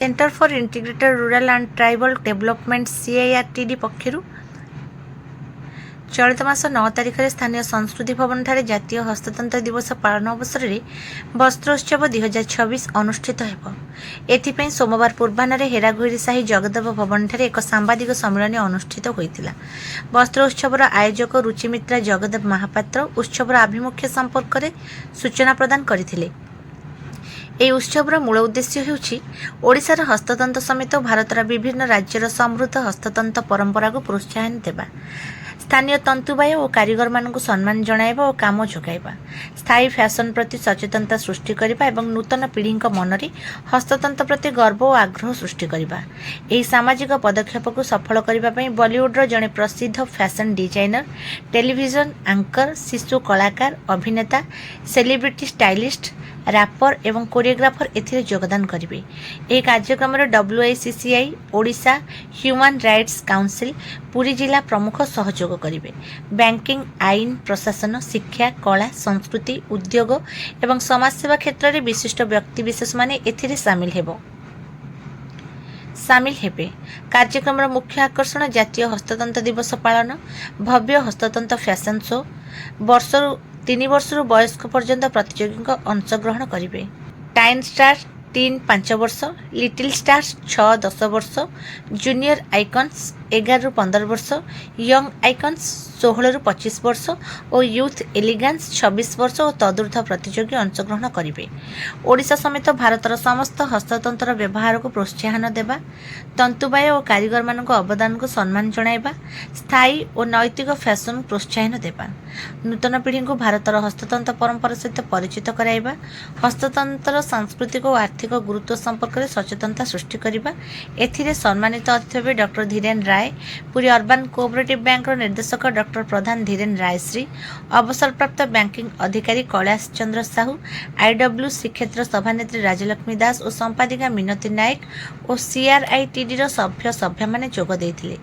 Centre for integrated rural and tribal development CIRTD पक्षर चलित मास 9 तारिख में स्थानीय संस्कृति भवन ठारे जातीय हस्ततंत्र दिवस पालन अवसर में वस्त्रोत्सव 2026 अनुष्ठित हो। एथिपाई सोमवार पूर्वाह्न हेरागुरी साही जगदेव भवन ठारे एक सांबादिक सम्मेलन अनुष्ठित होता। वस्त्रोत्सवर आयोजक रुचिमित्रा जगदेव महापात्र उत्सवर आभिमुख्य संपर्क में सूचना प्रदान करथिले। ଏହି ଉତ୍ସବର ମୂଳ ଉଦ୍ଦେଶ୍ୟ ହେଉଛି ଓଡ଼ିଶାର ହସ୍ତତନ୍ତ ସମେତ ଭାରତର ବିଭିନ୍ନ ରାଜ୍ୟର ସମୃଦ୍ଧ ହସ୍ତତନ୍ତ ପରମ୍ପରାକୁ ପ୍ରୋତ୍ସାହନ ଦେବା, ସ୍ଥାନୀୟ ତନ୍ତୁବାୟ ଓ କାରିଗରମାନଙ୍କୁ ସମ୍ମାନ ଜଣାଇବା ଓ କାମ ଯୋଗାଇବା, ସ୍ଥାୟୀ ଫ୍ୟାସନ୍ ପ୍ରତି ସଚେତନତା ସୃଷ୍ଟି କରିବା ଏବଂ ନୂତନ ପିଢ଼ିଙ୍କ ମନରେ ହସ୍ତତନ୍ତ ପ୍ରତି ଗର୍ବ ଓ ଆଗ୍ରହ ସୃଷ୍ଟି କରିବା। ଏହି ସାମାଜିକ ପଦକ୍ଷେପକୁ ସଫଳ କରିବା ପାଇଁ ବଲିଉଡର ଜଣେ ପ୍ରସିଦ୍ଧ ଫ୍ୟାସନ୍ ଡିଜାଇନର, ଟେଲିଭିଜନ ଆଙ୍କର, ଶିଶୁ କଳାକାର, ଅଭିନେତା, ସେଲିବ୍ରିଟି ଷ୍ଟାଇଲିଷ୍ଟ, ରାପର ଏବଂ କୋରିଓଗ୍ରାଫର ଏଥିରେ ଯୋଗଦାନ କରିବେ। ଏହି କାର୍ଯ୍ୟକ୍ରମରେ WICCI, Odisha human rights council, Puri ଜିଲ୍ଲା ପ୍ରମୁଖ ସହଯୋଗ କରିବେ। ବ୍ୟାଙ୍କିଂ, ଆଇନ, ପ୍ରଶାସନ, ଶିକ୍ଷା, କଳା, ସଂସ୍କୃତି, ଉଦ୍ୟୋଗ ଏବଂ ସମାଜସେବା କ୍ଷେତ୍ରରେ ବିଶିଷ୍ଟ ବ୍ୟକ୍ତିବିଶେଷମାନେ ଏଥିରେ ସାମିଲ ହେବେ। କାର୍ଯ୍ୟକ୍ରମର ମୁଖ୍ୟ ଆକର୍ଷଣ ଜାତୀୟ ହସ୍ତତନ୍ତ ଦିବସ ପାଳନ, ଭବ୍ୟ ହସ୍ତତନ୍ତ ଫ୍ୟାସନ୍ ଶୋ, ବର୍ଷରୁ 3 ବର୍ଷରୁ ବୟସ୍କ ପର୍ଯ୍ୟନ୍ତ ପ୍ରତିଯୋଗୀଙ୍କ ଅଂଶଗ୍ରହଣ କରିବେ। ଟାଇନ୍ ଷ୍ଟାର 3-5 ବର୍ଷ, ଲିଟିଲ୍ ଷ୍ଟାର୍ସ 6-10 ବର୍ଷ, ଜୁନିୟର ଆଇକନ୍ସ 11-15 ବର୍ଷ, ୟଙ୍ଗ ଆଇକନ୍ସ 16-25 ବର୍ଷ ଓ ୟୁଥ୍ ଏଲିଗାନ୍ସ 26 ବର୍ଷ ଓ ତଦୁର୍ଦ୍ଧ ପ୍ରତିଯୋଗୀ ଅଂଶଗ୍ରହଣ କରିବେ। ଓଡ଼ିଶା ସମେତ ଭାରତର ସମସ୍ତ ହସ୍ତତନ୍ତର ବ୍ୟବହାରକୁ ପ୍ରୋତ୍ସାହନ ଦେବା, ତନ୍ତୁବାୟ ଓ କାରିଗରମାନଙ୍କ ଅବଦାନକୁ ସମ୍ମାନ ଜଣାଇବା, ସ୍ଥାୟୀ ଓ ନୈତିକ ଫ୍ୟାସନକୁ ପ୍ରୋତ୍ସାହନ ଦେବା, ନୂତନ ପିଢ଼ିଙ୍କୁ ଭାରତର ହସ୍ତତନ୍ତ ପରମ୍ପରା ସହିତ ପରିଚିତ କରାଇବା, ହସ୍ତତନ୍ତର ସାଂସ୍କୃତିକ ଓ ଆର୍ଥିକ ଗୁରୁତ୍ୱ ସମ୍ପର୍କରେ ସଚେତନତା ସୃଷ୍ଟି କରିବା। ଏଥିରେ ସମ୍ମାନିତ ଅତିଥି ଭାବେ ଡକ୍ଟର ଧୀରେନ ରାୟ, ପୁରୀ ଅର୍ବାନ୍ କୋଅପରେଟିଭ ବ୍ୟାଙ୍କର ନିର୍ଦ୍ଦେଶକ ଡକ୍ଟର ପ୍ରଧାନ ଧୀରେନ ରାୟଶ୍ରୀ, ଅବସରପ୍ରାପ୍ତ ବ୍ୟାଙ୍କିଂ ଅଧିକାରୀ କୈଳାସ ଚନ୍ଦ୍ର ସାହୁ, IW ଶ୍ରୀକ୍ଷେତ୍ର ସଭାନେତ୍ରୀ ରାଜଲକ୍ଷ୍ମୀ ଦାସ ଓ ସମ୍ପାଦିକା ମିନତୀ ନାୟକ ଓ CRITDର ସଭ୍ୟମାନେ ଯୋଗ ଦେଇଥିଲେ।